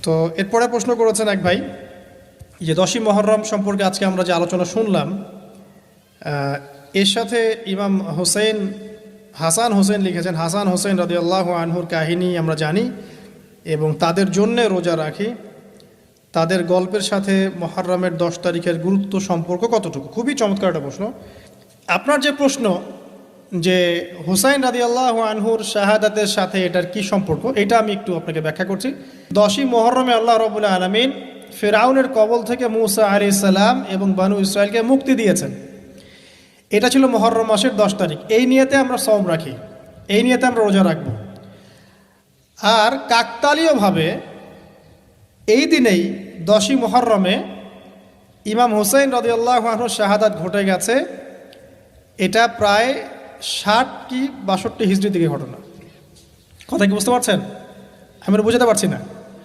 তো এরপরে প্রশ্ন করেছেন এক ভাই যে 10ই মুহররম সম্পর্কে আজকে আমরা যে আলোচনা শুনলাম, এর সাথে ইমাম হাসান হোসেন লিখেছেন। হাসান হোসেন রাদিয়াল্লাহু আনহুর কাহিনী আমরা জানি এবং তাদের জন্যে রোজা রাখি। তাদের গল্পের সাথে মুহররমের 10 তারিখের গুরুত্ব সম্পর্ক কতটুকু? খুবই চমৎকার একটা প্রশ্ন। আপনার যে প্রশ্ন যে হুসাইন রাদিয়াল্লাহু আনহুর শাহাদাতের সাথে এটার কি সম্পর্ক, এটা আমি একটু আপনাকে ব্যাখ্যা করছি। 10ই মুহররমে আল্লাহ রাব্বুল আলামিন ফিরআউনের কবল থেকে মূসা আলাইহিস সালাম এবং বনু ইসরাইলকে মুক্তি দিয়েছেন। এটা ছিল মুহররম মাসের 10 তারিখ। এই নিয়তে আমরা সওম রাখি, এই নিয়তে আমরা রোজা রাখব। আর কাকতালীয়ভাবে এই দিনেই 10ই মুহররমে ইমাম হুসাইন রাদিয়াল্লাহু আনহুর শাহাদাত ঘটে গেছে। এটা প্রায় 60 কি 62 হিজরি দিকে ঘটনা। কথা কি বুঝতে পারছেন? আমি বুঝাতে পারছি না।